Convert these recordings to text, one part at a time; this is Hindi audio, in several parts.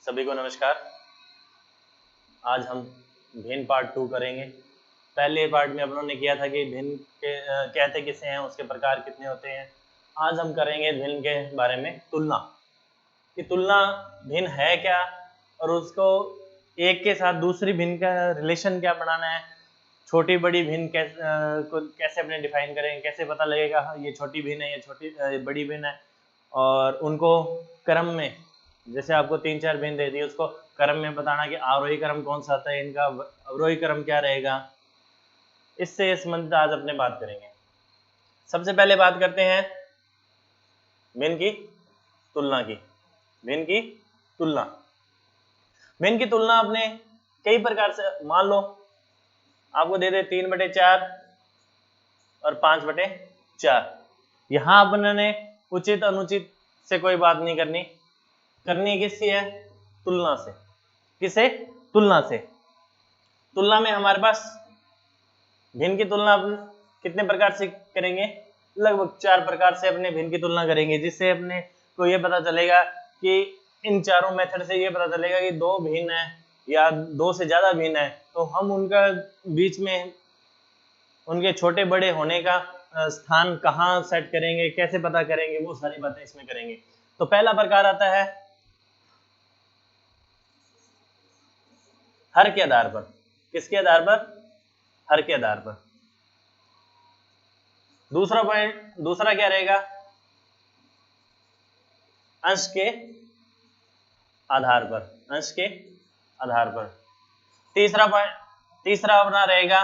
सभी को नमस्कार। आज हम भिन्न पार्ट 2 करेंगे। पहले पार्ट में अपनों ने किया था कि भिन्न के कहते किसे हैं, उसके प्रकार कितने होते हैं। आज हम करेंगे भिन्न के बारे में तुलना, कि तुलना भिन्न है क्या और उसको एक के साथ दूसरी भिन्न का रिलेशन क्या बनाना है। छोटी बड़ी भिन्न कैसे अपने डिफाइन करेंगे, कैसे पता लगेगा ये छोटी भिन्न है, ये छोटी बड़ी भिन्न है। और उनको क्रम में, जैसे आपको 3-4 भिन्न दे दी, उसको क्रम में बताना कि आरोही क्रम कौन सा आता है, इनका अवरोही क्रम क्या रहेगा। इससे संबंधित आज अपने बात करेंगे। सबसे पहले बात करते हैं भिन्न की तुलना की। भिन्न की तुलना, भिन्न की तुलना अपने कई प्रकार से, मान लो आपको दे दे 3/4 और 5/4। यहां अपने उचित अनुचित से कोई बात नहीं करनी, किससे है? तुलना से। किसे? तुलना से। तुलना में हमारे पास भिन्न की तुलना कितने प्रकार से करेंगे? लगभग 4 प्रकार से अपने भिन्न की तुलना करेंगे, जिससे अपने को ये पता चलेगा कि इन चारों मेथड से ये पता चलेगा कि दो भिन्न है या दो से ज्यादा भिन्न है, तो हम उनका बीच में उनके छोटे बड़े होने का स्थान कहाँ सेट करेंगे, कैसे पता करेंगे, वो सारी बातें इसमें करेंगे। तो पहला प्रकार आता है हर के आधार पर। किसके आधार पर? हर के आधार पर। दूसरा क्या रहेगा? अंश के आधार पर। अंश के आधार पर। तीसरा अपना रहेगा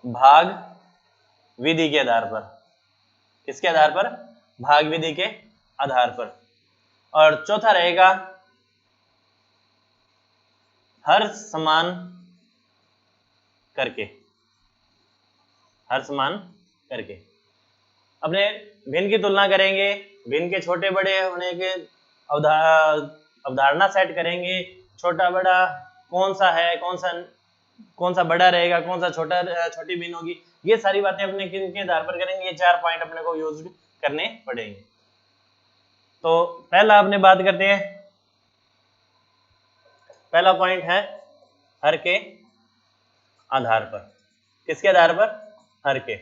भाग विधि के आधार पर। किसके आधार पर? भाग विधि के आधार पर। और चौथा रहेगा हर समान करके। हर समान करके अपने भिन्न की तुलना करेंगे, भिन्न के छोटे बड़े होने के अवधारणा सेट करेंगे। छोटा बड़ा कौन सा है, कौन सा बड़ा रहेगा, कौन सा छोटी भिन्न होगी, ये सारी बातें अपने किनके आधार पर करेंगे। ये 4 पॉइंट अपने को यूज करने पड़ेंगे। तो पहला अपने बात करते हैं, पहला पॉइंट है हर के आधार पर। किसके आधार पर? हर के।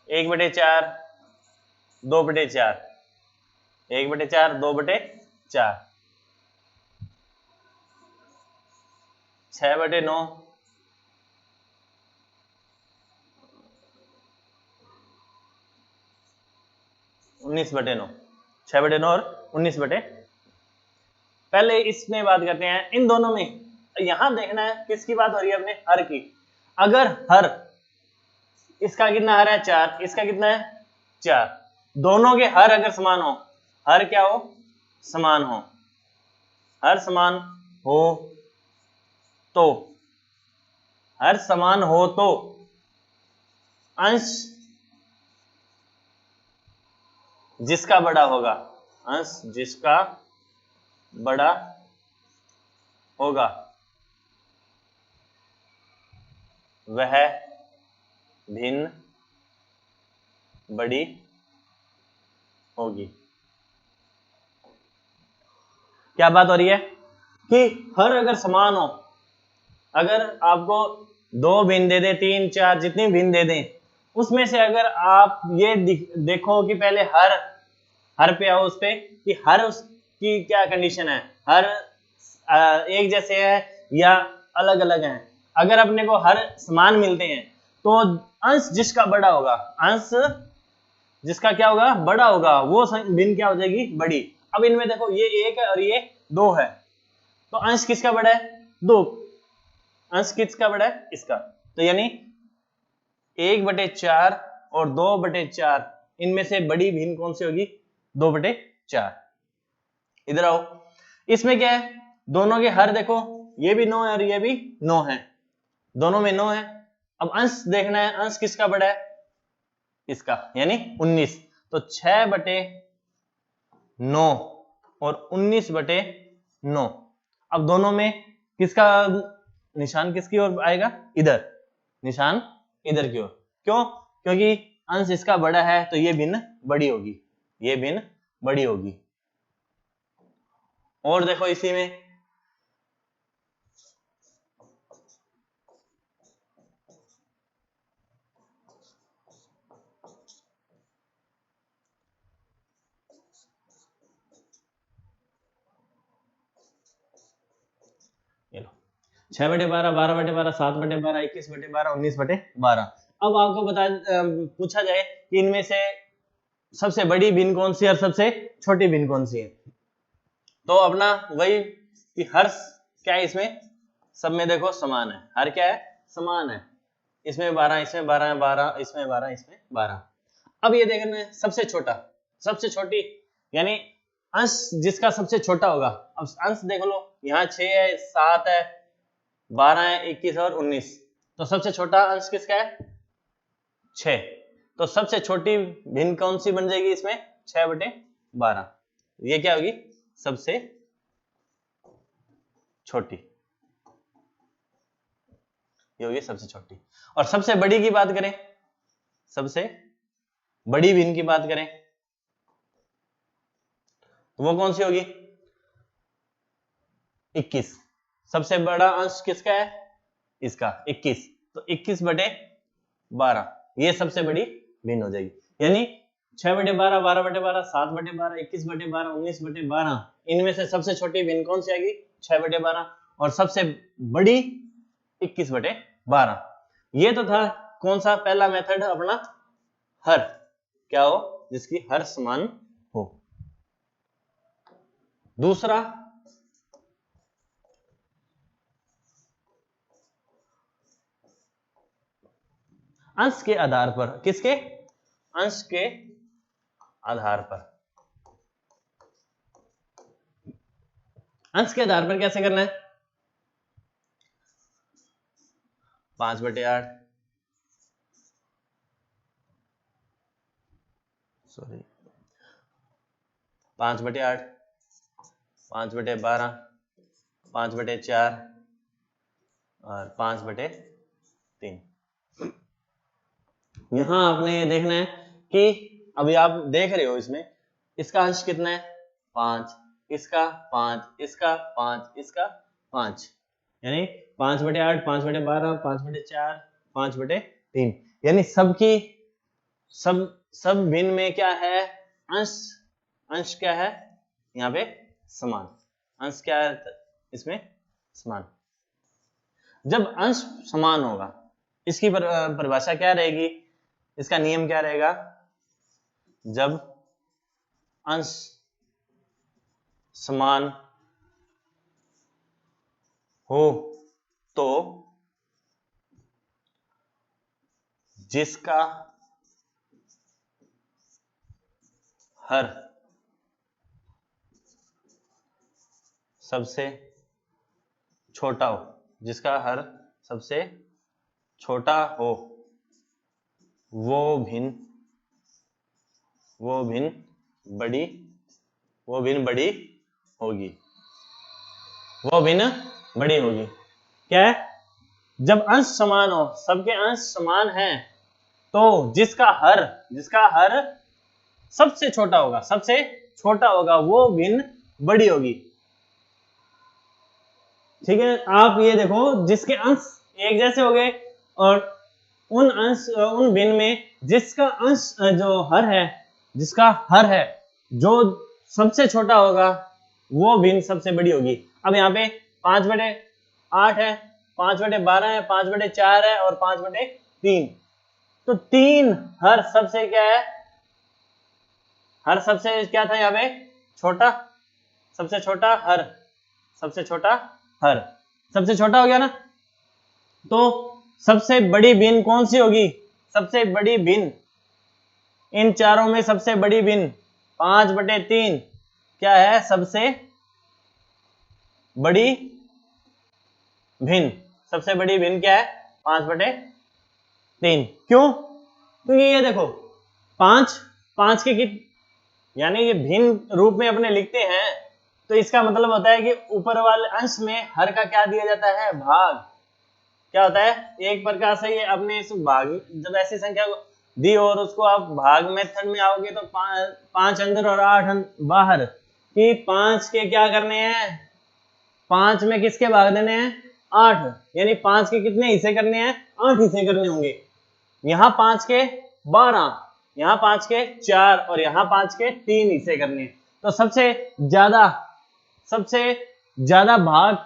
1/4, 2/4, 1/4, 2/4, 6/9, 19/9, 6/9 और 19/। पहले इसमें बात करते हैं इन दोनों में। यहां देखना है किसकी बात हो रही है? अपने हर की। अगर हर, इसका कितना हर है? 4, इसका कितना है? 4। दोनों के हर अगर समान हो, हर क्या हो? समान हो। हर समान हो तो, हर समान हो तो अंश जिसका बड़ा होगा, अंश जिसका बड़ा होगा वह भिन्न बड़ी होगी। क्या बात हो रही है? कि हर अगर समान हो, अगर आपको 2 भिन्न दे दे, 3, 4, जितनी भिन्न दे दें, उसमें से अगर आप ये देखो कि पहले हर पे आओ, उस पे कि हर उसकी क्या कंडीशन है, हर एक जैसे है या अलग अलग हैं। अगर अपने को हर समान मिलते हैं तो अंश जिसका बड़ा होगा, अंश जिसका क्या होगा? बड़ा होगा, वो भिन्न क्या हो जाएगी? बड़ी। अब इनमें देखो, ये 1 है और ये 2 है, तो अंश किसका बड़ा है? 2। अंश किसका बड़ा है? इसका। तो यानी 1/4 और 2/4, इनमें से बड़ी भिन्न कौन सी होगी? 2/4। इधर आओ, इसमें क्या है? दोनों के हर देखो, ये भी 9 है और ये भी 9 है, दोनों में 9 है। अब अंश देखना है, अंश किसका बड़ा है? इसका, यानी 19। तो 6/9 और 19/9। अब दोनों में किसका निशान किसकी ओर आएगा, इधर, निशान इधर की ओर। क्यों? क्योंकि अंश इसका बड़ा है तो ये भिन्न बड़ी होगी, ये भिन्न बड़ी होगी। और देखो इसी में ये लो 6/12, 12/12, 7/12, 21/12, 19/12। अब आपको पूछा जाए कि इनमें से सबसे बड़ी भिन्न कौन सी है और सबसे छोटी भिन्न कौन सी है, तो अपना वही कि हर क्या है इसमें, सब में देखो समान है, हर क्या है, समान है। इसमें 12, इसमें 12, 12, इसमें 12, इसमें 12। अब ये देखना है सबसे छोटा, सबसे छोटी यानी अंश जिसका सबसे छोटा होगा। अब अंश देख लो, यहाँ 6 है, 7 है, 12 है, 21 और 19, तो सबसे छोटा अंश किसका है, 6। तो सबसे छोटी भिन्न कौन सी बन जाएगी इसमें, 6/12। ये क्या होगी, सबसे छोटी, ये होगी सबसे छोटी। और सबसे बड़ी की बात करें, सबसे बड़ी भिन्न की बात करें तो वो कौन सी होगी, 21। सबसे बड़ा अंश किसका है, इसका 21, तो 21/12 ये सबसे बड़ी भिन्न हो जाएगी। यानी 6/12, 12/12, 7/12, 21/12, 19/12, इनमें से सबसे छोटी भिन्न कौन सी आएगी, 6/12, और सबसे बड़ी 21/12। ये तो था कौन सा, पहला मेथड अपना हर क्या हो, जिसकी हर समान हो। दूसरा अंश के आधार पर, किसके, अंश के आधार पर। अंश के आधार पर कैसे करना है, 5/8, सॉरी 5/8, 5/12, 5/4 और 5/3। यहां आपने ये देखना है कि अभी आप देख रहे हो इसमें इसका अंश कितना है, 5, इसका 5, इसका 5, इसका 5, यानी 5/8, 5/12, 5/4, 5/3, यानी सबकी सब भिन्न में क्या है, अंश, अंश क्या है यहाँ पे, समान। अंश क्या है इसमें, समान। जब अंश समान होगा, इसकी परिभाषा क्या रहेगी, इसका नियम क्या रहेगा, जब अंश समान हो तो जिसका हर सबसे छोटा हो, जिसका हर सबसे छोटा हो वो भिन्न बड़ी होगी, वो भिन्न बड़ी होगी। क्या है, जब अंश समान हो, सबके अंश समान हैं, तो जिसका हर सबसे छोटा होगा वो भिन्न बड़ी होगी। ठीक है, आप ये देखो जिसके अंश एक जैसे हो गए और उन भिन्न में जिसका अंश जो हर है, जिसका हर है जो सबसे छोटा होगा वो भिन्न सबसे बड़ी होगी। अब यहाँ पे 5/8 है, 5/12 है, 5/4 है और 5/3, तो 3 हर सबसे क्या है, हर सबसे क्या था यहाँ पे, छोटा, सबसे छोटा हर, सबसे छोटा हर, सबसे छोटा हो गया ना। तो सबसे बड़ी भिन्न कौन सी होगी, सबसे बड़ी भिन्न इन चारों में सबसे बड़ी भिन्न 5/3 क्या है, सबसे बड़ी भिन्न, सबसे बड़ी भिन्न क्या है, 5/3। क्यों, क्योंकि ये देखो 5 के यानी ये भिन्न रूप में अपने लिखते हैं, तो इसका मतलब होता है कि ऊपर वाले अंश में हर का क्या दिया जाता है, भाग। क्या होता है, एक प्रकार से ये अपने इस भाग, जब ऐसी संख्या को दी और उसको आप भाग मेथड में आओगे तो 5 अंदर और 8 बाहर, कि 5 के क्या करने हैं, 5 में किसके भाग देने हैं, 8, यानी 5 के कितने हिस्से करने हैं, 8 हिस्से करने होंगे। यहाँ 5 के 12, यहाँ 5 के 4 और यहाँ 5 के 3 हिस्से करने हैं। तो सबसे ज्यादा भाग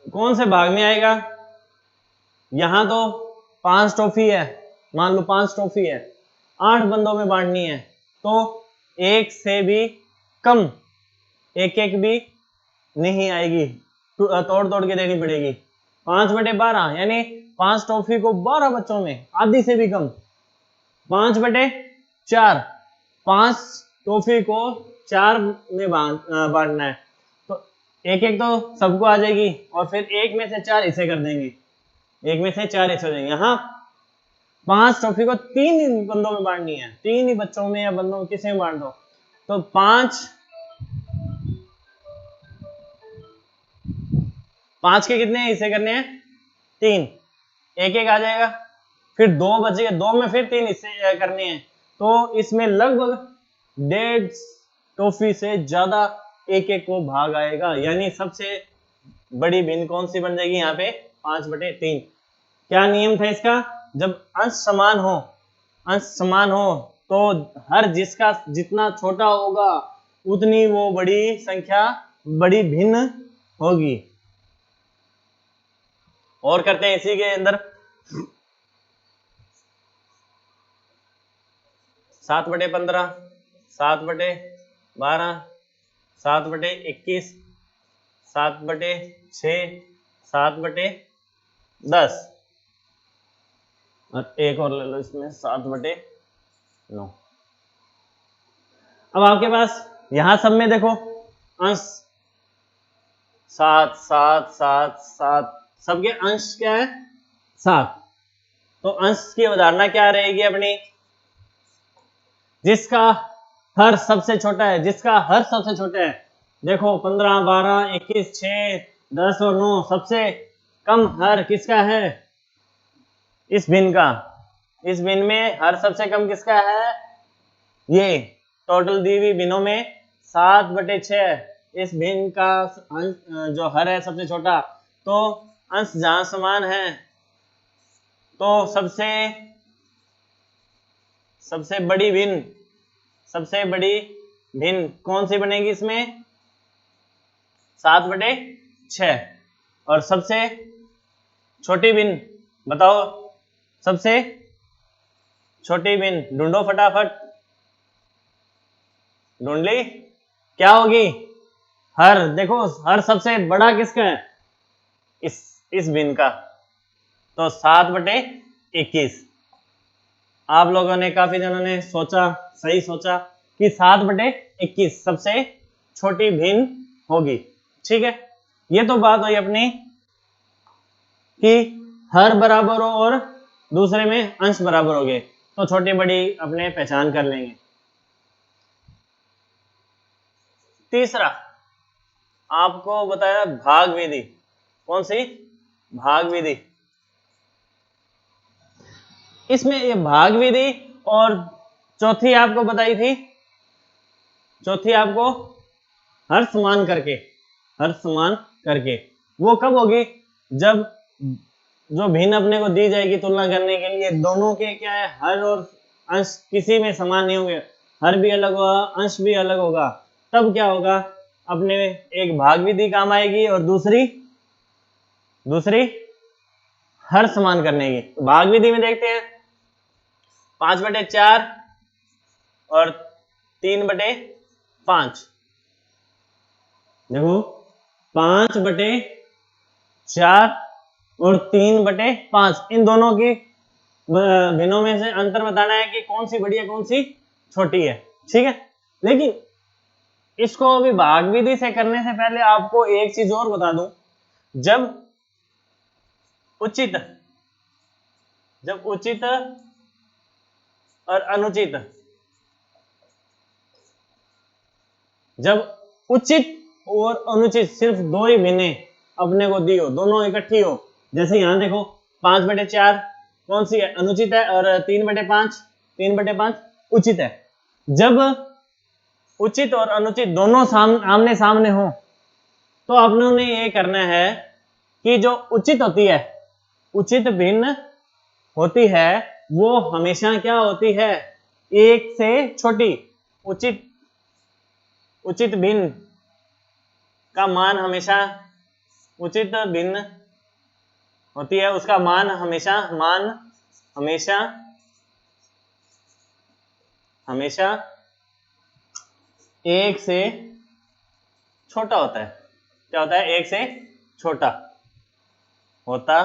कौन से भाग में आएगा, यहाँ तो 5 टॉफी है, मान लो 5 टॉफी है, 8 बंदों में बांटनी है, तो एक से भी कम, एक भी नहीं आएगी, तोड़ के देनी पड़ेगी। 5/12 यानी 5 टॉफी को 12 बच्चों में, आधी से भी कम। 5/4, 5 टॉफी को 4 में बांटना है, तो एक तो सबको आ जाएगी और फिर 1 में से 4 हिस्से कर देंगे, 1 में से 4 हिस्से हो जाएंगे। यहाँ 5 टॉफी को 3 ही बंदों में बांटनी है, 3 ही बच्चों में या बंदों में किसी में बांट दो, तो 5 के कितने हिस्से करने हैं, 3, एक आ जाएगा, फिर 2 बचेगा, 2 में फिर 3 हिस्से करने हैं, तो इसमें लगभग 1.5 टॉफी से ज्यादा एक को भाग आएगा, यानी सबसे बड़ी भिन्न कौन सी बन जाएगी यहाँ पे, 5/3। क्या नियम था इसका, जब अंश समान हो तो हर जिसका जितना छोटा होगा उतनी वो बड़ी संख्या, बड़ी भिन्न होगी। और करते हैं इसी के अंदर 7/15, 7/12, 7/21, 7/6, 7/10 और एक और ले लो इसमें 7/9। अब आपके पास यहां सब में देखो अंश 7 7 7 7, सबके अंश क्या है, 7, तो अंश की अवधारणा क्या रहेगी अपनी, जिसका हर सबसे छोटा है, देखो 15 12 21 6 10 और 9, सबसे कम हर किसका है, इस भिन्न का, इस भिन्न में हर सबसे कम किसका है, ये टोटल दी हुई भिन्नों में 7/6 इस भिन्न का जो हर है सबसे छोटा, तो अंश जहां समान है तो सबसे बड़ी भिन्न कौन सी बनेगी इसमें, 7/6, और सबसे छोटी भिन्न बताओ, सबसे छोटी भिन्न ढूंढो फटाफट, ढूंढ ली, क्या होगी, हर, देखो हर सबसे बड़ा किसका है, इस भिन्न का, तो 7/21। आप लोगों ने, काफी जनों ने सही सोचा कि 7/21 सबसे छोटी भिन्न होगी, ठीक है। ये तो बात हुई अपनी कि हर बराबर हो और दूसरे में अंश बराबर हो गए, तो छोटी बड़ी अपने पहचान कर लेंगे। तीसरा आपको बताया भाग विधि, कौन सी, भाग विधि। इसमें ये भाग विधि, और चौथी आपको बताई थी, चौथी आपको हर समान करके, वो कब होगी, जब जो भिन्न अपने को दी जाएगी तुलना करने के लिए, दोनों के क्या है, हर और अंश किसी में समान नहीं होंगे, हर भी अलग होगा, अंश भी अलग होगा, तब क्या होगा, अपने एक भाग विधि काम आएगी और दूसरी हर समान करने की। तो भाग विधि में देखते हैं 5/4 और 3/5, देखो 5/4 और 3/5, इन दोनों की भिन्नों में से अंतर बताना है कि कौन सी बड़ी है कौन सी छोटी है, ठीक है। लेकिन इसको अभी भाग विधि से करने से पहले आपको एक चीज और बता दूं, जब उचित और अनुचित, जब उचित और अनुचित सिर्फ दो ही भिन्न अपने को दी हो, दोनों इकट्ठी हो। जैसे यहाँ देखो 5/4 कौन सी है, अनुचित है, और 3/5 उचित है। जब उचित और अनुचित दोनों आमने सामने हो तो आपने ने ये करना है कि जो उचित होती है, उचित भिन्न होती है, वो हमेशा क्या होती है, एक से छोटी। उचित भिन्न का मान हमेशा, उचित भिन्न होती है उसका मान हमेशा एक से छोटा होता है। क्या होता है, एक से छोटा होता।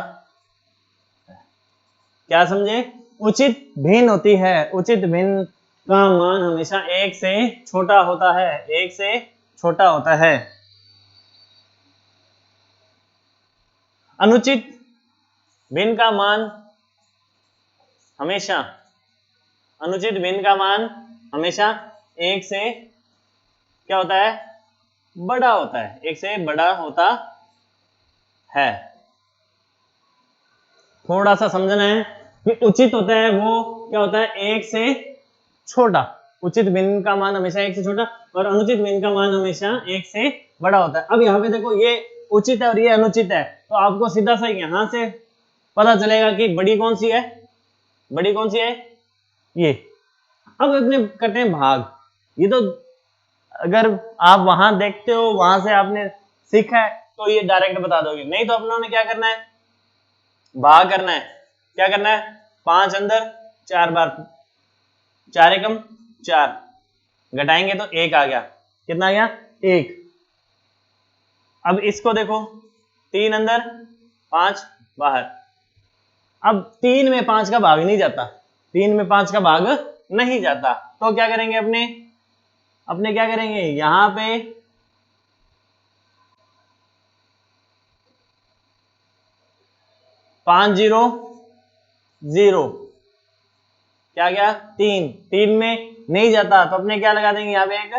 क्या समझे, उचित भिन्न होती है, उचित भिन्न का मान हमेशा एक से छोटा होता है, एक से छोटा होता है। अनुचित भिन्न का मान हमेशा, अनुचित भिन्न का मान हमेशा एक से क्या होता है, बड़ा होता है, एक से बड़ा होता है। थोड़ा सा समझना है कि उचित होता है वो क्या होता है, एक से छोटा। उचित भिन्न का मान हमेशा एक से छोटा और अनुचित भिन्न का मान हमेशा एक से बड़ा होता है। अब यहाँ पे देखो ये उचित है और ये अनुचित है, तो आपको सीधा सा यहां से पता चलेगा कि बड़ी कौन सी है, बड़ी कौन सी है, ये। अब अपने करते हैं भाग। ये तो अगर आप वहां देखते हो, वहां से आपने सीखा है तो ये डायरेक्ट बता दोगे, नहीं तो अपनों ने क्या करना है, भाग करना है। क्या करना है, 5 अंदर 4 बार, 4 एकम 4, घटाएंगे तो 1 आ गया। कितना आ गया, 1। अब इसको देखो, 3 अंदर 5 बाहर। अब 3 में 5 का भाग नहीं जाता, 3 में 5 का भाग नहीं जाता, तो क्या करेंगे, अपने क्या करेंगे, यहां पे 5 0 0, क्या गया, 3 में नहीं जाता, तो अपने क्या लगा देंगे, यहाँ पे एक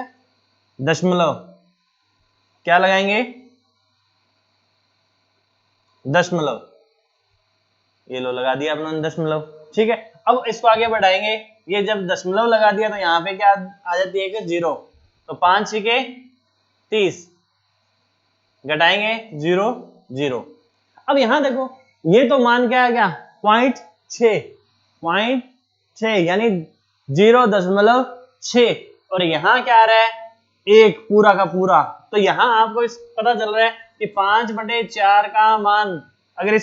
दशमलव। क्या लगाएंगे, दशमलव। ये लो लगा दिया अपने दशमलव, ठीक है। अब इसको आगे बढ़ाएंगे, ये जब दशमलव लगा दिया तो यहाँ पे क्या आ जाती है, एक 0, तो 5 6 30, घटाएंगे 0 0। अब यहां देखो, ये तो मान क्या आ गया, 0.6 यानी 0.6, और यहां क्या आ रहा है, 1 पूरा का पूरा। तो यहां आपको इस पता चल रहा है कि 5/4 का मान, अगर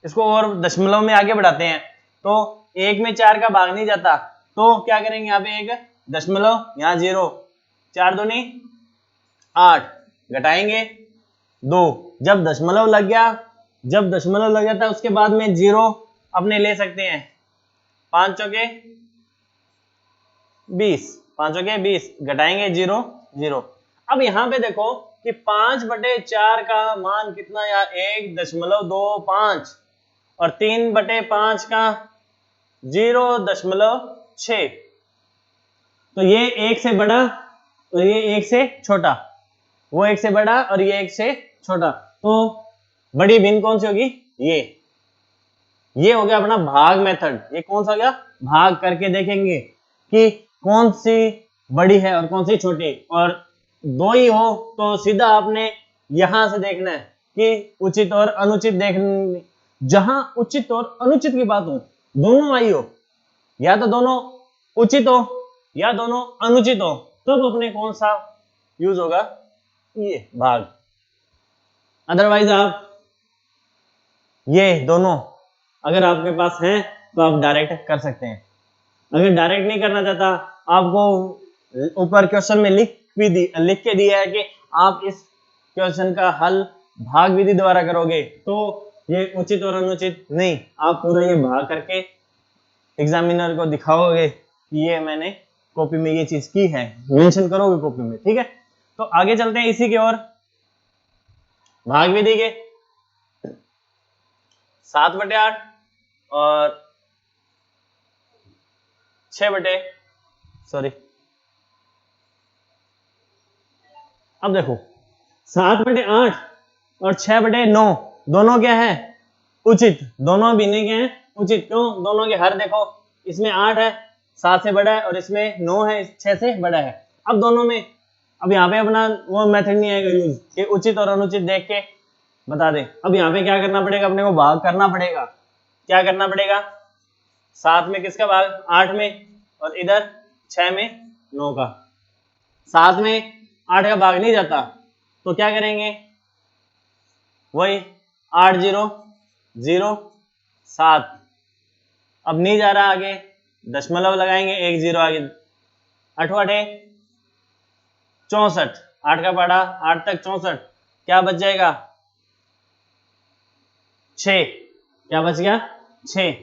इसको और दशमलव में आगे बढ़ाते हैं तो 1 में 4 का भाग नहीं जाता, तो क्या करेंगे, यहाँ पे एक दशमलव, यहाँ 0, 4 दूनी 8, घटाएंगे 2। जब दशमलव लग गया था उसके बाद में 0 अपने ले सकते हैं, 5 चौके 20, 5 चौके 20, घटाएंगे 0 0। अब यहाँ पे देखो कि 5/4 का मान कितना या 1.25, और 3/5 का 0.6, तो ये 1 से बड़ा और ये 1 से छोटा, वो 1 से बड़ा और ये 1 से छोटा, तो बड़ी भिन्न कौन सी होगी, ये हो गया अपना भाग मेथड। ये कौन सा हो गया, भाग करके देखेंगे कि कौन सी बड़ी है और कौन सी छोटी, और 2 ही हो तो सीधा आपने यहां से देखना है कि उचित और अनुचित देखना। जहां उचित और अनुचित की बात हो, दोनों आई हो, या तो दोनों उचित हो या दोनों अनुचित हो, तब अपने कौन सा यूज होगा, ये भाग। अदरवाइज आप ये दोनों अगर आपके पास हैं तो आप डायरेक्ट कर सकते हैं। अगर डायरेक्ट नहीं करना चाहता, आपको ऊपर क्वेश्चन में लिख के दिया है कि आप इस क्वेश्चन का हल भाग विधि द्वारा करोगे, तो ये उचित और अनुचित नहीं, आप पूरा ये भाग करके एग्जामिनर को दिखाओगे कि ये मैंने कॉपी में ये चीज की है, मेंशन करोगे कॉपी में, ठीक है। तो आगे चलते हैं इसी की ओर, भाग विधि के 7/8 और 6/, सॉरी अब देखो 7/8 और 6/9 दोनों क्या है, उचित। दोनों भिन्न क्या है, उचित। क्यों? दोनों के हर देखो, इसमें 8 है 7 से बड़ा है, और इसमें 9 है 6 से बड़ा है। अब दोनों में, अब यहाँ पे अपना वो मेथड नहीं आएगा यूज कि उचित और अनुचित देख के बता दे। अब यहाँ पे क्या करना पड़ेगा, अपने को भाग करना पड़ेगा। क्या करना पड़ेगा, 7 में किसका भाग, 8 में, और इधर 6 में 9 का। 7 में 8 का भाग नहीं जाता, तो क्या करेंगे, वही 8 0 0 7। अब नहीं जा रहा आगे, दशमलव लगाएंगे, 1 0 आगे, 8 8 64। 8 का पढ़ा 8 तक 64, क्या बच जाएगा 6। क्या बच गया 6।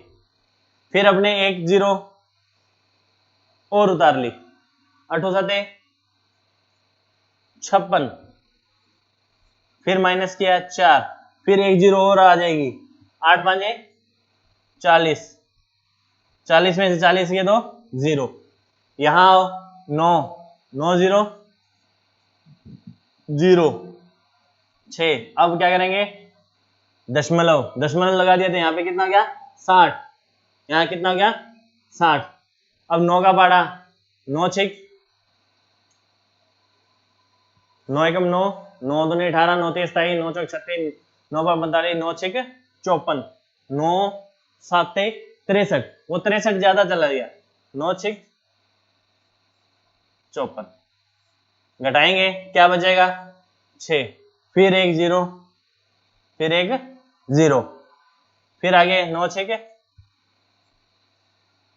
फिर अपने 1 0 और उतार ली, 8 7 56, फिर माइनस किया 4, फिर 1 0 और आ जाएगी, 8 5 40, 40 में से 40 के दो 0, यहाँ आओ 9 9 0 0 6। अब क्या करेंगे, दशमलव, दशमलव लगा दिया तो यहाँ पे कितना गया 60, यहाँ कितना गया 60। अब 9 का पाड़ा, 9 6 9 एकम 9 9 दूनी 18 9 3 27 9 4 36 9 5 45 9 6 54 9 7 63, वो 63 ज्यादा चला गया, 9 6 54। घटाएंगे क्या बचेगा 6, फिर 1 0, फिर 1 0, फिर आगे 9 6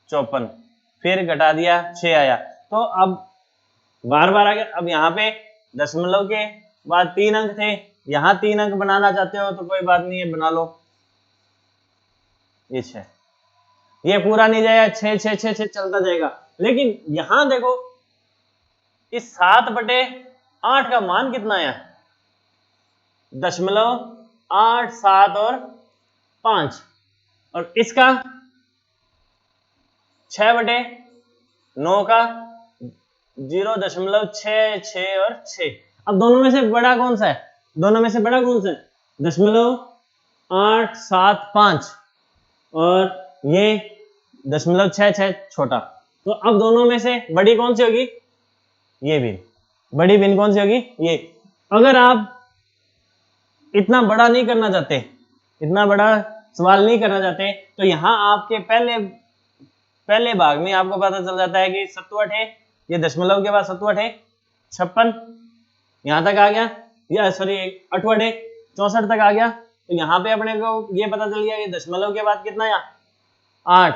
54, फिर घटा दिया 6 आया। तो अब बार बार आगे, अब यहाँ पे दशमलव के बाद 3 अंक थे, यहाँ 3 अंक बनाना चाहते हो तो कोई बात नहीं है, बना लो। ये 6, ये पूरा नहीं जाएगा, 6 6 6 6 चलता जाएगा। लेकिन यहां देखो, इस 7/8 का मान कितना आया, दशमलव 8 7 और 5, और इसका 6/9 का 0.66 और 6। अब दोनों में से बड़ा कौन सा है, दोनों में से बड़ा कौन सा है, दशमलव 8 7 5, और ये 0.66 छोटा। तो अब दोनों में से बड़ी कौन सी होगी, ये भिन्न। बड़ी भिन्न कौन सी होगी, ये। अगर आप इतना बड़ा नहीं करना चाहते, इतना बड़ा सवाल नहीं करना चाहते, तो यहां आपके पहले भाग में आपको पता चल जाता है कि 67 है, ये दशमलव के बाद 67 है 56, यहां तक आ गया, या सॉरी 68 है 64 तक आ गया। तो यहाँ पे अपने को ये पता चल गया कि दशमलव के बाद कितना आया 8,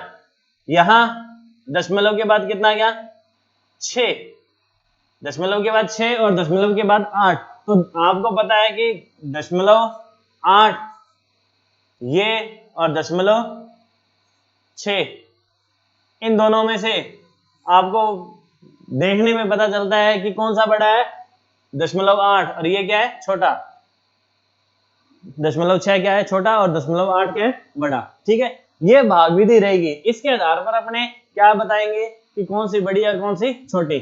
यहां दशमलव के बाद कितना आ गया 6, दशमलव के बाद 6 और दशमलव के बाद 8। तो आपको पता है कि 0.8 ये और 0.6, इन दोनों में से आपको देखने में पता चलता है कि कौन सा बड़ा है, 0.8, और ये क्या है छोटा, 0.6 क्या है छोटा, और 0.8 क्या है बड़ा। ठीक है, ये भाग विधि रहेगी। इसके आधार पर अपने क्या बताएंगे कि कौन सी बड़ी और कौन सी छोटी।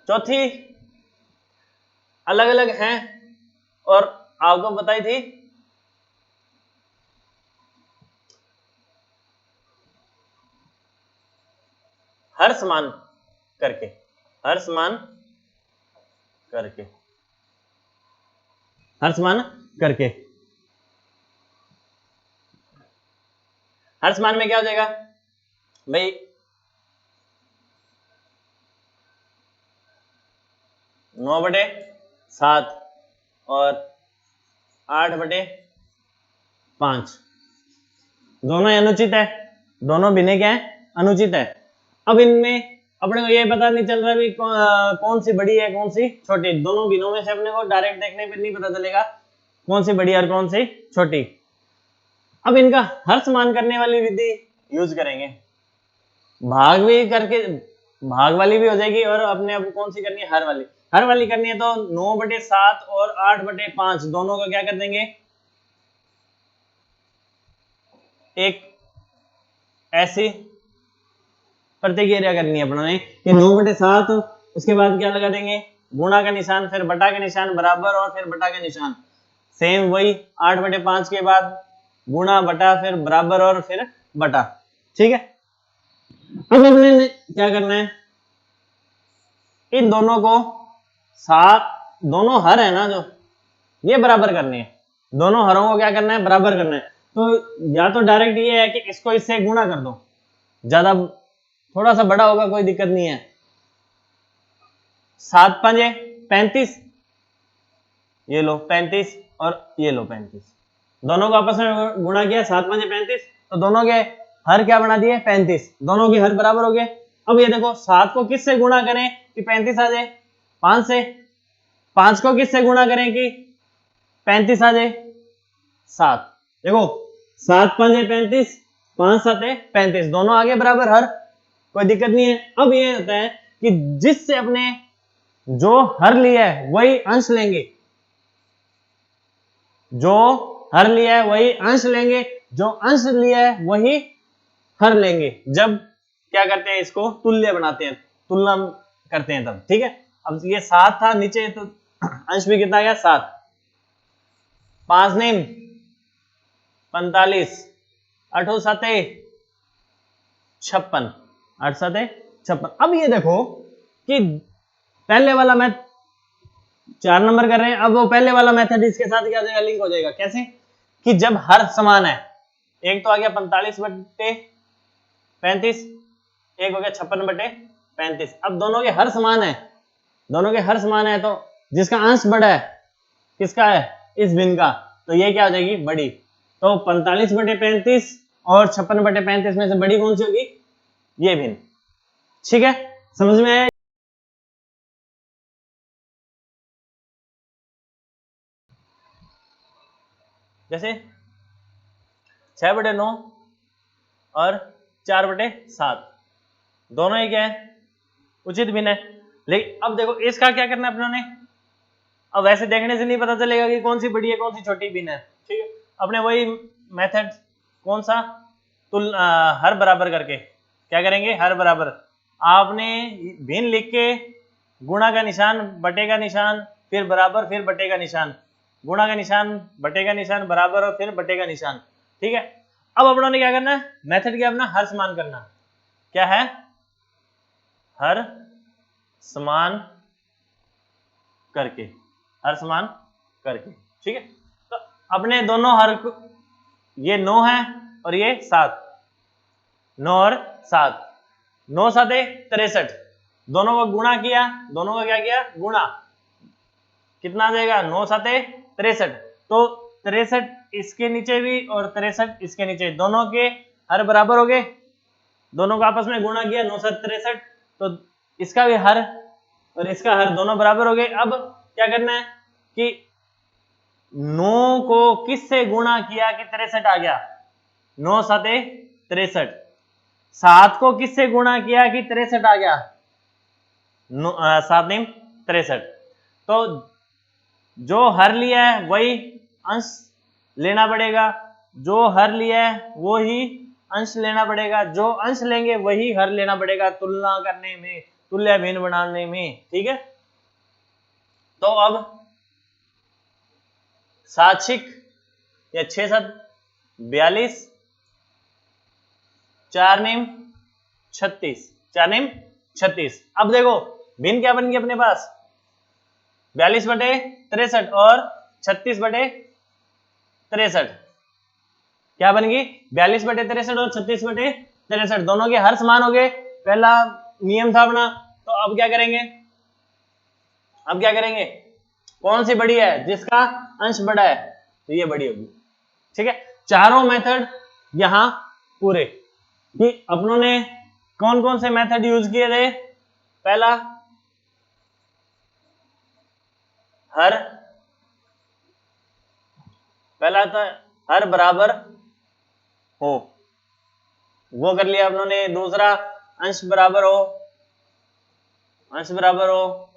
चौथी अलग अलग हैं, और आपको बताई थी हर समान करके, हर समान करके, हर समान करके। हर समान में क्या हो जाएगा भाई, 9/7 और 8/5, दोनों अनुचित है, दोनों भिन्न क्या है, अनुचित है। अब इनमें अपने को ये पता नहीं चल रहा भी कौन सी बड़ी है कौन सी छोटी, दोनों भिन्नों में से अपने को डायरेक्ट देखने पर नहीं पता चलेगा कौन सी बड़ी और कौन सी छोटी। अब इनका हर समान करने वाली विधि यूज करेंगे, भाग भी करके, भाग वाली भी हो जाएगी, और अपने अब कौन सी करनी है, हर वाली। हर वाली करनी है तो 9/7 और 8/5 दोनों का क्या कर देंगे, एक ऐसी प्रत्येक एरिया करनी है अपनों ने कि 9/7, उसके बाद क्या लगा देंगे, गुणा का निशान, फिर बटा का निशान, बराबर और फिर बटा का निशान। सेम वही 8/5 के बाद गुणा बटा फिर बराबर और फिर बटा। ठीक है, अब हमने क्या करना है, इन दोनों को दोनों हर है ना जो, ये बराबर करने हैं। दोनों हरों को क्या करना है, बराबर करना है। तो या तो डायरेक्ट ये है कि इसको इससे गुणा कर दो, ज्यादा थोड़ा सा बड़ा होगा कोई दिक्कत नहीं है। 7 5 35, ये लो 35 और ये लो 35, दोनों को आपस में गुणा किया, 7 5 35, तो दोनों के हर क्या बना दिए, 35, दोनों के हर बराबर हो गए। अब ये देखो 7 को किससे गुणा करें कि 35 आ जाए, 5 से। 5 को किससे गुणा करें कि 35 आ जाए, 7। देखो 7 5 35, 5 7 35, दोनों आगे बराबर हर, कोई दिक्कत नहीं है। अब ये होता है कि जिससे अपने जो हर लिया है वही अंश लेंगे, जो हर लिया है वही अंश लेंगे, जो अंश लिया है वही हर लेंगे। जब क्या करते हैं, इसको तुल्य बनाते हैं, तुलना करते हैं तब। ठीक है, अब ये 7 था नीचे, तो अंश भी कितना गया, 7। 5 नेम 45, 8 7 56, 8 7 56। अब ये देखो कि पहले वाला मैं 4 नंबर कर रहे हैं, अब वो पहले वाला मेथड इसके साथ क्या हो जाएगा, लिंक हो जाएगा। कैसे कि जब हर समान है, एक तो आ गया 45/35, एक हो गया 56/35। अब दोनों के हर समान है, दोनों के हर समान है, तो जिसका अंश बड़ा है किसका है, इस भिन्न का, तो ये क्या हो जाएगी, बड़ी। तो 45/35 और 56/35 में से बड़ी कौन सी होगी, ये भिन्न। ठीक है, समझ में आया। जैसे 6/9 और 4/7 दोनों ही क्या है, उचित भिन्न है। लेकिन अब देखो इसका क्या करना है अपनों ने, अब वैसे देखने से नहीं पता चलेगा कि कौन सी बड़ी है कौन सी छोटी भिन्न है। ठीक है, अपने वही मेथड, कौन सा, हर बराबर करके क्या करेंगे, हर बराबर। आपने भिन्न लिख के गुणा का निशान, बटे का निशान, फिर बराबर, फिर बटे का निशान, गुणा का निशान, बटे का निशान, बराबर और फिर बटे का निशान। ठीक है, अब अपनों ने क्या करना है, मेथड क्या अपना, हर समान करना। क्या है, हर समान करके, हर समान करके। ठीक है, तो अपने दोनों हर को, ये 9 है और ये 7, 9 और 7, 9 7 63, दोनों को गुणा किया, दोनों का क्या किया, गुणा, कितना आ जाएगा, 9 7 63। तो 63 इसके नीचे भी और 63 इसके नीचे, दोनों के हर बराबर हो गए, दोनों को आपस में गुणा किया, 9 7 63, तो इसका भी हर और इसका हर दोनों बराबर हो गए। अब क्या करना है कि 9 को किससे गुणा किया कि 63 आ गया, 9 7 63। 7 को किससे गुणा किया कि 63 आ गया, 7 9 63। तो जो हर लिया है वही अंश लेना पड़ेगा, जो हर लिया है वो ही अंश लेना पड़ेगा, जो अंश लेंगे वही हर लेना पड़ेगा तुलना करने में, तुल्य भिन्न बनाने में। ठीक है, तो अब 7 6 या 6 7 42, 4 नेम 36, 4 नेम 36। अब देखो भिन्न क्या बन गई अपने पास, 42/63 और 36/63 क्या बन गई, 42/63 और 36/63, दोनों के हर समान हो गए। पहला नियम था अपना, तो अब क्या करेंगे, अब क्या करेंगे, कौन सी बड़ी है, जिसका अंश बड़ा है, तो ये बड़ी होगी। ठीक है, चारों मेथड यहां पूरे, कि अपनों ने कौन कौन से मेथड यूज किए थे, पहला हर, पहला था हर बराबर हो, वो कर लिया अपनों ने। दूसरा अंश बराबर हो, अंश बराबर हो।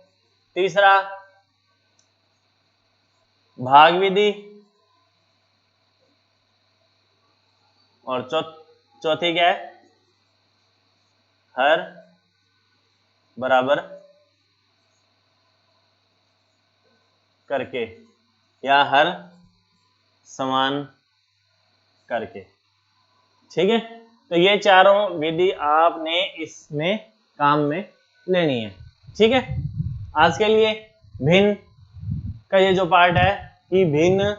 तीसरा भाग विधि, और चौथी क्या है, हर बराबर करके या हर समान करके। ठीक है, तो ये चारों विधि आपने इसमें काम में लेनी है। ठीक है, आज के लिए भिन्न का ये जो पार्ट है कि भिन्न,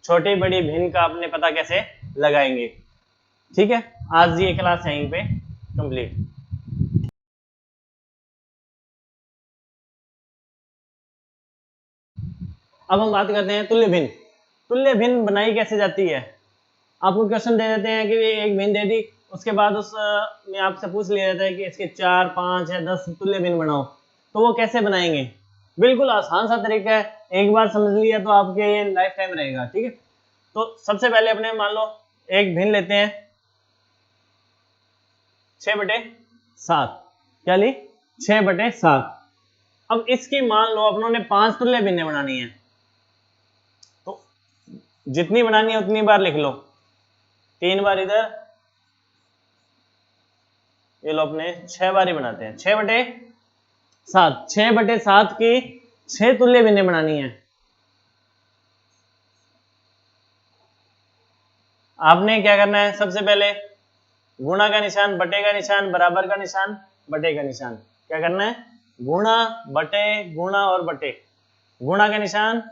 छोटी बड़ी भिन्न का आपने पता कैसे लगाएंगे। ठीक है, आज ये क्लास यहीं पे कंप्लीट। अब हम बात करते हैं तुल्य भिन्न। तुल्य भिन्न बनाई कैसे जाती है। आपको क्वेश्चन दे देते हैं कि एक भिन्न दे दी, उसके बाद उस में आपसे पूछ लिया जाता है कि इसके 4, 5 या 10 तुल्य भिन्न बनाओ, तो वो कैसे बनाएंगे। बिल्कुल आसान सा तरीका है, एक बार समझ लिया तो आपके ये लाइफ टाइम रहेगा। ठीक है, तो सबसे पहले अपने मान लो एक भिन्न लेते हैं 6/7। क्या ली? 6/7। अब इसकी मान लो अपनों ने 5 तुल्य भिन्नें बनानी है, तो जितनी बनानी है उतनी बार लिख लो। 3 बार इधर, ये लो अपने 6 बार ही बनाते हैं। 6/7, 6/7 की 6 तुल्य भिन्नें बनानी है। आपने क्या करना है, सबसे पहले गुणा का निशान, बटे का निशान, बराबर का निशान, बटे का निशान। क्या करना है? गुणा, बटे, गुणा और बटे। गुणा का निशान,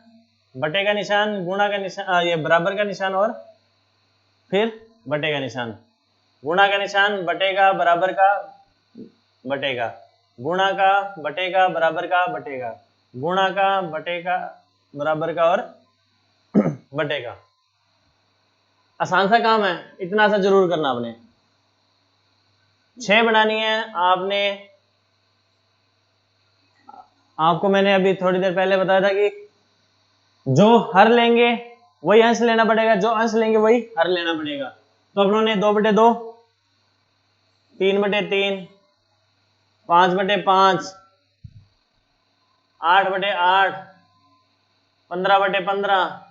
बटे का निशान, गुणा का निशान, ये बराबर का निशान और फिर बटे का निशान। गुणा का निशान, बटे का, बराबर का, बटे का, गुणा का, बटे का, बराबर का, बटे का, गुणा का, बटे का, बराबर का और बटे का। आसान सा काम है, इतना सा जरूर करना आपने। 6 बनानी है आपने। आपको मैंने अभी थोड़ी देर पहले बताया था कि जो हर लेंगे वही अंश लेना पड़ेगा, जो अंश लेंगे वही हर लेना पड़ेगा। तो अपनों ने 2/2, 3/3, 5/5, 8/8, 15/15,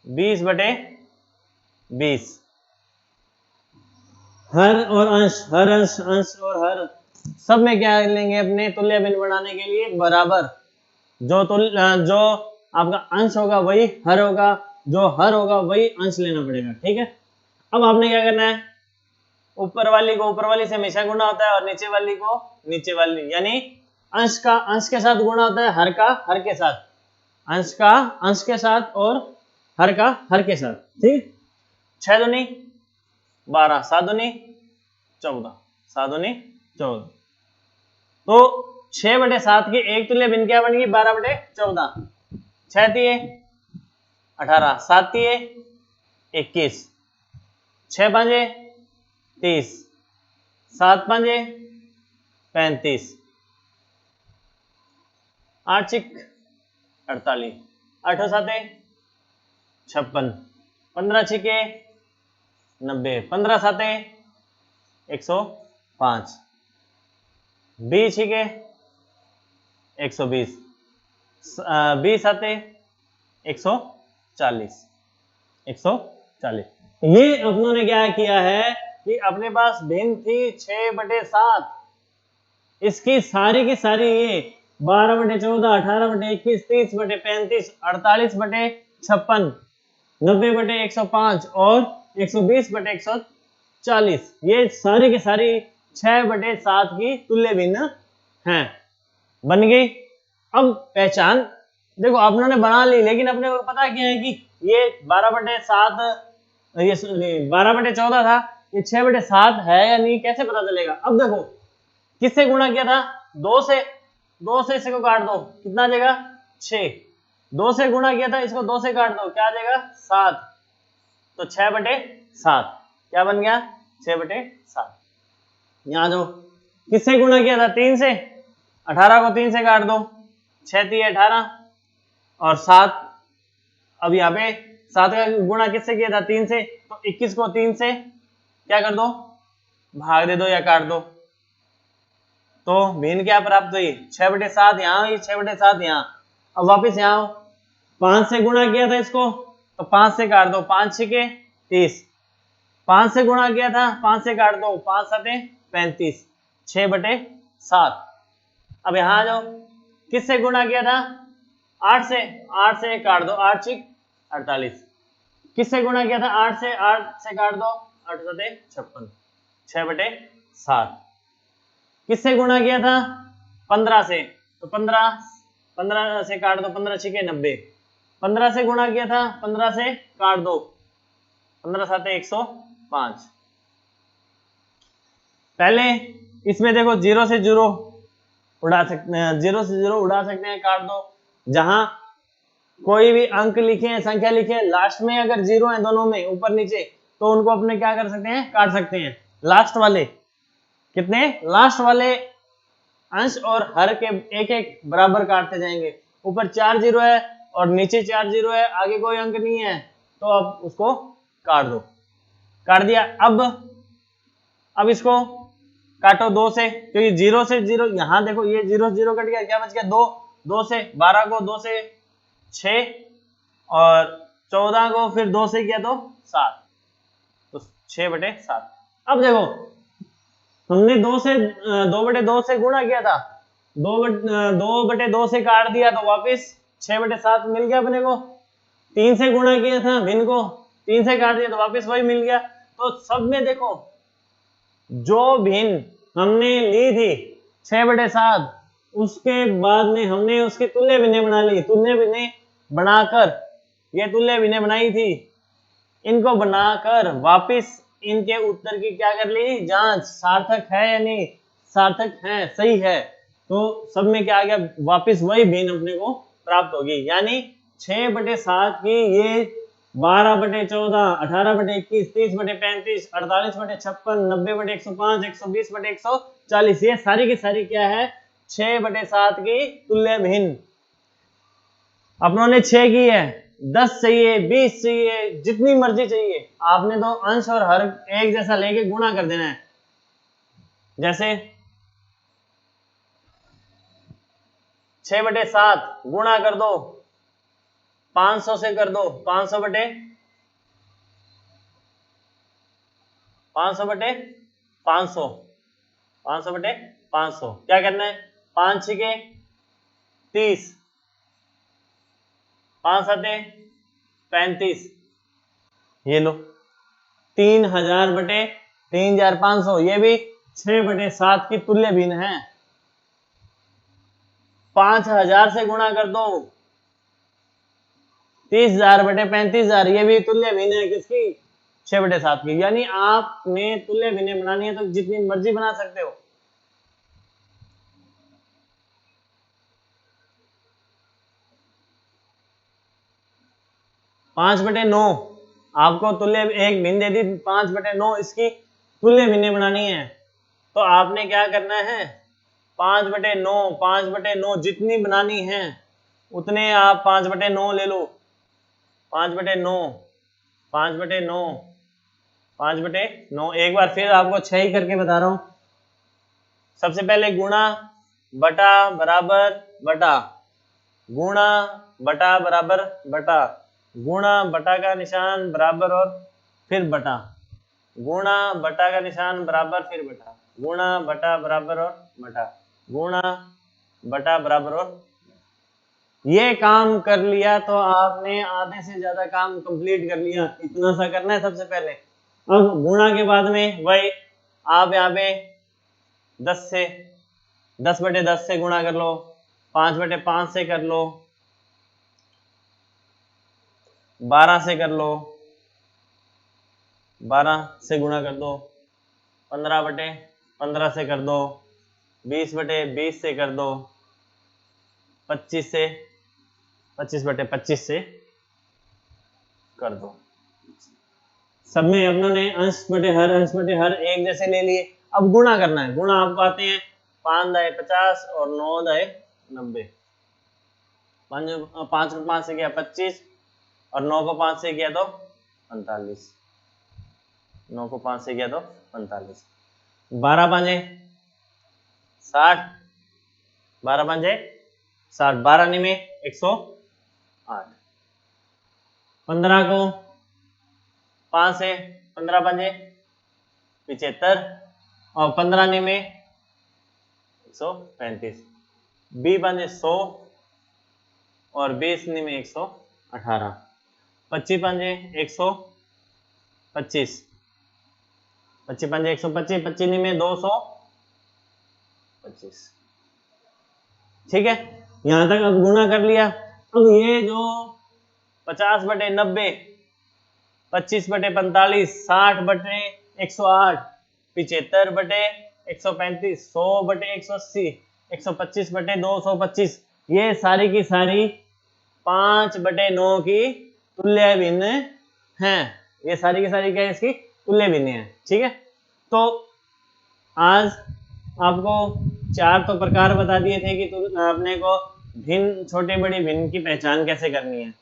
20/20। हर और अंश, हर अंश, अंश और हर, सब में क्या लेंगे अपने तुल्य भिन्न बनाने के लिए? बराबर। जो आपका अंश होगा वही हर होगा, जो हर होगा वही अंश लेना पड़ेगा। ठीक है, अब आपने क्या करना है, ऊपर वाली को ऊपर वाली से हमेशा गुणा होता है और नीचे वाली को नीचे वाली, यानी अंश का अंश के साथ गुणा होता है, हर का हर के साथ, अंश का अंश के साथ और हर का हर के साथ। ठीक, 6 दूनी 12, 7 दूनी 14, 7 दूनी 14। तो 6/7 की एक तुल्य भिन्न क्या बनेगी? 12/14। 6 तिये 18, 7 तिये 21, 6 5 30, 7 5 35, 8 6 48, 8 7 56, 15 6 90, 15 7 105, 20 6 120, 20 7 140, 140। ये अपनों ने क्या किया है कि अपने पास भिन्न थी 6/7, इसकी सारी की सारी ये 12/14, 18/21, 30/35, 48/56, 90/105 और 120/140, ये सारी की सारी 6/7 की तुल्य भिन्न हैं। बन गई। अब पहचान देखो, अपनों ने बना ली, लेकिन अपने को पता क्या है कि ये 12/7, ये 12/14 था, ये 6/7 है या नहीं, कैसे पता चलेगा। अब देखो किससे गुणा किया था? 2 से। 2 से इसको काट दो, कितना आ जाएगा? 6। 2 से गुणा किया था, इसको 2 से काट दो, क्या आ जाएगा? 7। तो 6/7 क्या बन गया? 6/7। यहां जो किससे गुणा किया था? 3 से। 18 को 3 से काट दो, 6 3 18 और 7। अब यहाँ पे 7 का गुणा किससे किया था? 3 से। तो 21 को 3 से क्या कर दो? भाग दे दो या काट दो। तो भिन्न क्या प्राप्त हुई? 6/7 यहाँ हुई, 6/7 यहाँ। अब वापिस यहाँ 5 से गुणा किया था इसको, तो 5 से काट दो, 5 6 30। 5 से गुणा किया था, 5 से काट दो, 5 7 35, 6/7। अब यहां आ जाओ, किससे गुणा किया था? 8 से, 8 से काट दो, 8 6 48। किससे गुणा किया था? 8 से, 8 से काट दो, 8 7 56, 6/7। किससे गुणा किया था? 15 से, तो 15 से काट दो, 15 6 90। 15 से गुणा किया था, 15 से काट दो, 15 7 105। पहले इसमें देखो, 0 से 0 उड़ा सकते हैं, 0 से 0 उड़ा सकते हैं, काट दो। जहां कोई भी अंक लिखे हैं, संख्या लिखे हैं, लास्ट में अगर 0 है दोनों में, ऊपर नीचे, तो उनको अपने क्या कर सकते हैं? काट सकते हैं। लास्ट वाले कितने? लास्ट वाले अंश और हर के एक एक बराबर काटते जाएंगे। ऊपर 4 0 है और नीचे 4 0 है, आगे कोई अंक नहीं है, तो अब उसको काट दो। काट दिया। अब इसको काटो 2 से, क्योंकि 0 से 0, यहां देखो ये 0 0 कट गया, क्या बच गया? 2। 2 से 12 को, 2 से 6 और 14 को फिर 2 से किया तो 7, तो 6/7। अब देखो, हमने 2/2 से गुणा किया था, 2/2 से काट दिया तो वापिस 6/7 मिल गया अपने को। 3 से गुणा किया था भिन्न को, 3 से काट दिया तो वापिस वही मिल गया। तो सब में देखो, जो भिन्न हमने ली थी 6/7, उसके बाद में हमने उसकी तुल्य भिन्नें बना ली। तुल्य भिन्नें बनाकर, ये तुल्य भिन्नें बनाई थी, इनको बनाकर वापिस इनके उत्तर की क्या कर ली? जांच, सार्थक है या नहीं? सार्थक है, सही है, तो सब में क्या आ गया? वापिस वही भिन्न अपने को प्राप्त होगी। यानी 6/7 की ये 12/14, 18/21, 30/35, 48/56, 90/105, 120/140, ये सारी की सारी क्या है? 6/7 की तुल्य भिन्न। अपनों ने 6 की है, 10 चाहिए, 20 चाहिए, जितनी मर्जी चाहिए, आपने तो अंश और हर एक जैसा लेके गुणा कर देना है। जैसे 6/7 गुणा कर दो 500 से, कर दो 500 बटे 500 बटे 500, 500 बटे 500। क्या करना है? 5 6 30, 5 7 35, ये लो 3000 बटे 3500, ये भी 6/7 की तुल्य भिन्न है। 5000 से गुणा कर दो 30,000 बटे 35,000, ये भी तुल्य भिन्न है किसकी? 6/7 की। यानी आपने तुल्य भिन्न बनानी है तो जितनी मर्जी बना सकते हो। पांच बटे नौ, आपको तुल्य एक भिन्न दे दी 5/9, इसकी तुल्य भिन्न बनानी है, तो आपने क्या करना है? 5/9, 5/9 जितनी बनानी है उतने आप 5/9 ले लो। 5/9, 5/9, 5/9। एक बार फिर आपको 6 ही करके बता रहा हूं। सबसे पहले गुणा बटा बराबर बटा, गुणा बटा बराबर बटा, गुणा बटा का निशान बराबर और फिर बटा, गुणा बटा का निशान बराबर फिर बटा, गुणा बटा बराबर और बटा, गुणा बटा बराबर और। ये काम कर लिया तो आपने आधे से ज्यादा काम कंप्लीट कर लिया। इतना सा करना है सबसे पहले। अब गुणा के बाद में वही आप यहाँ पे 10/10 से गुणा कर लो, 5/5 से कर लो, 12 से कर लो, 12 से गुणा कर दो, 15/15 से कर दो, 20/20 से कर दो, 25 से 25/25 से कर दो। सब में अपनों ने अंश बटे हर एक जैसे ले लिए। अब गुणा करना है। गुणा आपको आते हैं 5 दाए 50 और 9 दाए 90। 5 को 5 से किया 25 और 9 को 5 से किया तो 45, 9 को 5 से किया तो 45। 12 5 60, 12 5 60, 12 नहीं में 108। 15 को 5 से 15 5 75 और 15 निमे 135, 20 पंजे 100 और 20 निमे 118, 25 पंजे 125, 25 पंजे 125, 25 निमे 225। ठीक है, यहां तक अब गुणा कर लिया। अब ये जो 50/90, 25/45, 60/108, 75/135, 100/180, 125/225, ये सारी की सारी 5/9 की तुल्य भिन्न हैं। ये सारी की सारी क्या है, इसकी तुल्य भिन्न है। ठीक है, तो आज आपको 4 तो प्रकार बता दिए थे कि अपने को भिन्न, छोटे बड़ी भिन्न की पहचान कैसे करनी है।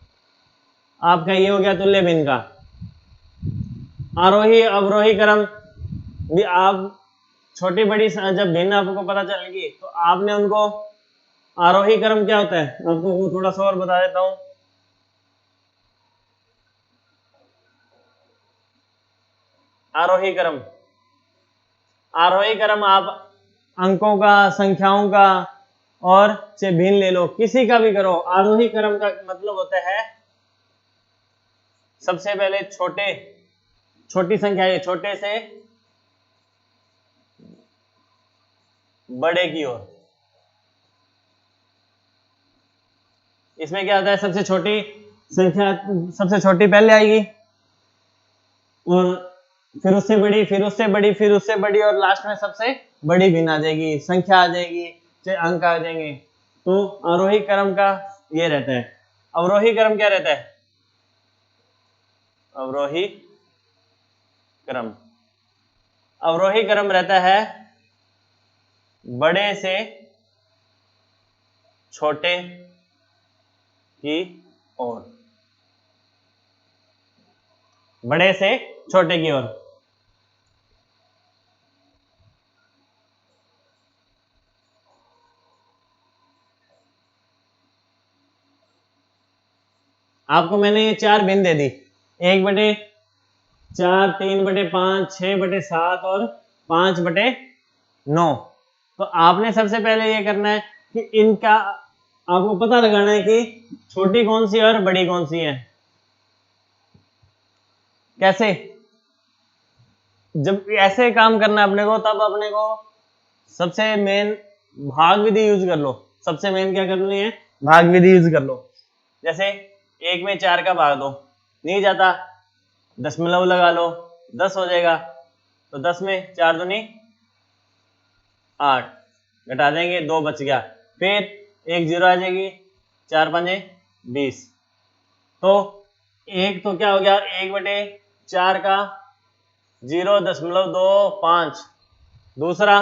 आपका ये हो गया तुल्य भिन्न का। आरोही अवरोही क्रम भी आप छोटी बड़ी जब भिन्न आपको पता चलेगी तो आपने उनको, आरोही क्रम क्या होता है आपको थोड़ा सा और बता देता हूं। आरोही क्रम, आरोही क्रम आप अंकों का, संख्याओं का और से भिन्न ले लो, किसी का भी करो। आरोही क्रम का मतलब होता है सबसे पहले छोटी संख्या है, छोटे से बड़े की ओर। इसमें क्या होता है, सबसे छोटी संख्या सबसे छोटी पहले आएगी और फिर उससे बड़ी, फिर उससे बड़ी, फिर उससे बड़ी और लास्ट में सबसे बड़ी भिन्न आ जाएगी, संख्या आ जाएगी, चाहे अंक आ जाएंगे। तो आरोही क्रम का ये रहता है। अवरोही क्रम क्या रहता है, अवरोही क्रम, अवरोही क्रम रहता है बड़े से छोटे की ओर, बड़े से छोटे की ओर। आपको मैंने ये 4 भिन्न दे दी, 1/4, 3/5, 6/7 और 5/9। तो आपने सबसे पहले ये करना है कि इनका आपको पता लगाना है कि छोटी कौन सी है और बड़ी कौन सी है। कैसे, जब ऐसे काम करना है अपने को, तब अपने को सबसे मेन भाग विधि यूज कर लो। सबसे मेन क्या करनी है, भाग विधि यूज कर लो। जैसे 1 में 4 का भाग दो, नहीं जाता, दशमलव लगा लो, 10 हो जाएगा। तो 10 में 4 दूनी 8, घटा देंगे 2 बच गया, फिर 1 0 आ जाएगी, 4 5 20। तो एक तो क्या हो गया, 1/4 का 0.25, दूसरा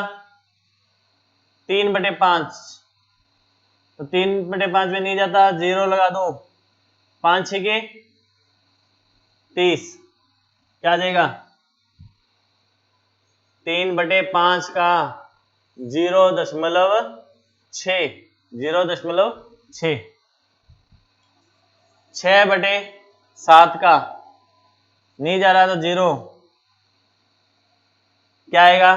3/5, तो 3/5 में नहीं जाता, 0 लगा दो, 5 6 के 30, क्या आ जाएगा, 3/5 का 0.6, 0.6, 6/7 का नहीं जा रहा तो 0, क्या आएगा,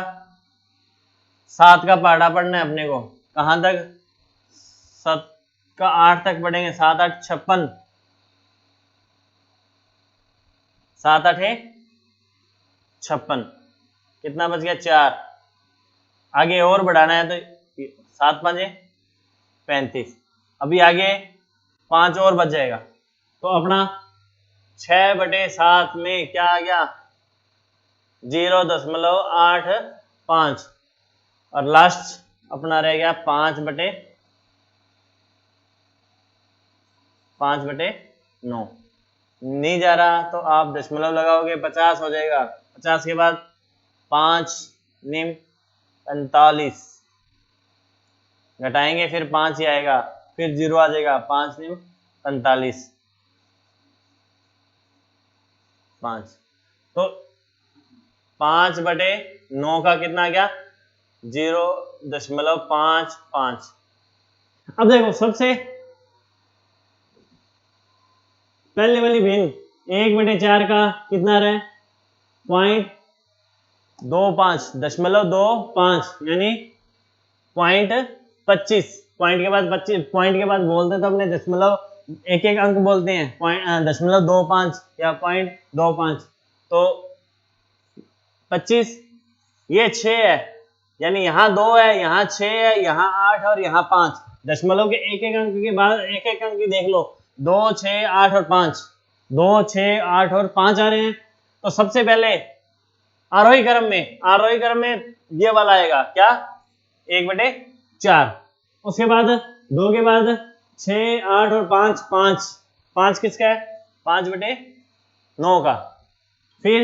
7 का पहाड़ा पढ़ना है अपने को, कहां तक, 7 का 8 तक पढ़ेंगे, 7 8 56, 7 8 56, कितना बच गया, 4। आगे और बढ़ाना है तो 7 5 35, अभी आगे 5 और बच जाएगा। तो अपना 6/7 में क्या आ गया, 0.85, और लास्ट अपना रह गया 5/9। नहीं जा रहा तो आप दशमलव लगाओगे, 50 हो जाएगा। 50 के बाद 5 निम 45, घटाएंगे फिर 5 ही आएगा, फिर 0 आ जाएगा, 5 निम 45, 5। तो 5/9 का कितना आ गया, 0.55। अब देखो सबसे पहले वाली भिन्न 1/4 का कितना रहे, 0.5, 25 0.25 यानी 0.25 पॉइंट के बाद 25 पॉइंट के बाद बोलते तो अपने दशमलव एक एक अंक बोलते हैं 0.25 या 0.25 तो 25 ये 6 है यानी यहाँ 2 है यहाँ 6 है यहाँ 8 और यहाँ 5 दशमलव के एक एक अंक के बाद एक एक अंक देख लो 2 6 8 और 5 2 6 8 और 5 आ रहे हैं। तो सबसे पहले आरोही क्रम में ये वाला आएगा क्या 1/4 उसके बाद 2 के बाद 6 8 और 5 किसका है 5/9 का फिर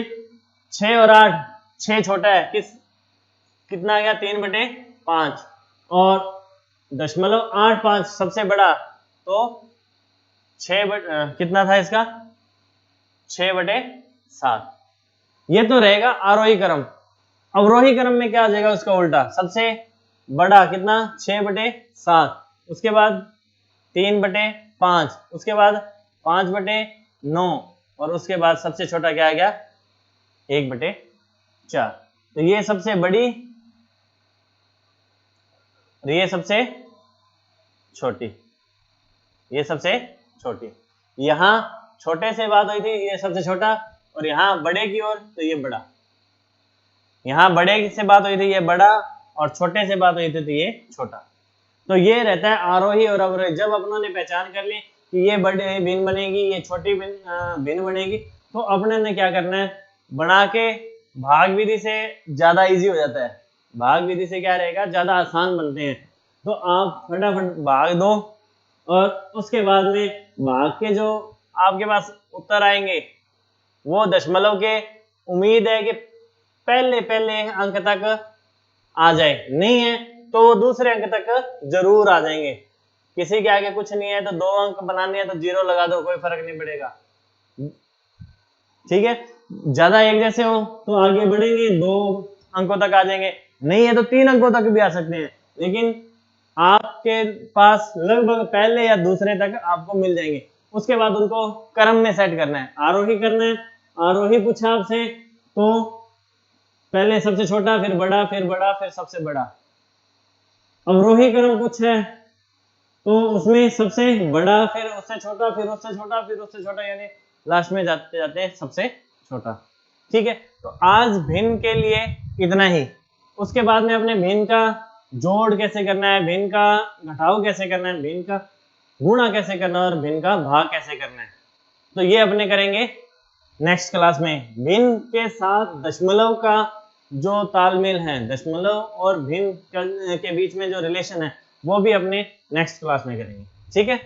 6 और 8 6 छोटा है कितना आ गया 3/5 और 0.85 सबसे बड़ा तो 6 कितना था इसका 6/7 ये तो रहेगा आरोही क्रम। अवरोही क्रम में क्या आ जाएगा उसका उल्टा सबसे बड़ा कितना 6/7 उसके बाद 3/5 उसके बाद 5/9 और उसके बाद सबसे छोटा क्या आ गया 1/4 तो ये सबसे बड़ी और ये सबसे छोटी यहाँ छोटे से बात हुई थी ये सबसे छोटा और यहाँ बड़े की ओर तो ये बड़ा यहाँ बड़े से बात हुई थी ये बड़ा और छोटे से बात हुई थी तो ये छोटा। तो ये रहता है आरोही और अवरोही। जब अपनों ने पहचान कर ली कि ये बड़े भिन्न बनेगी ये छोटी भिन्न बनेगी तो अपने ने क्या करना है बना के भाग विधि से ज्यादा इजी हो जाता है। भाग विधि से क्या रहेगा ज्यादा आसान बनते हैं। तो आप फटाफट भाग दो और उसके बाद में भाग के जो आपके पास उत्तर आएंगे वो दशमलव के उम्मीद है कि पहले अंक तक आ जाए नहीं है तो वो दूसरे अंक तक जरूर आ जाएंगे। किसी के आगे कुछ नहीं है तो 2 अंक बनाने हैं तो 0 लगा दो कोई फर्क नहीं पड़ेगा। ठीक है ज्यादा एक जैसे हो तो आगे बढ़ेंगे 2 अंकों तक आ जाएंगे नहीं है तो 3 अंकों तक भी आ सकते हैं लेकिन आपके पास लगभग पहले या दूसरे तक आपको मिल जाएंगे। उसके बाद उनको क्रम में सेट करना है। आरोही करना है आरोही पूछा आपसे तो पहले सबसे छोटा फिर बड़ा फिर सबसे बड़ा। अवरोही क्रम पूछा है तो उसमें सबसे बड़ा फिर उससे छोटा फिर उससे छोटा फिर उससे छोटा यानी लास्ट में जाते जाते सबसे छोटा। ठीक है तो आज भिन्न के लिए इतना ही। उसके बाद में अपने भिन्न का जोड़ कैसे करना है भिन्न का घटाव कैसे करना है भिन्न का गुणा कैसे करना है और भिन्न का भाग कैसे करना है तो ये अपने करेंगे नेक्स्ट क्लास में। भिन्न के साथ दशमलव का जो तालमेल है दशमलव और भिन्न के बीच में जो रिलेशन है वो भी अपने नेक्स्ट क्लास में करेंगे। ठीक है।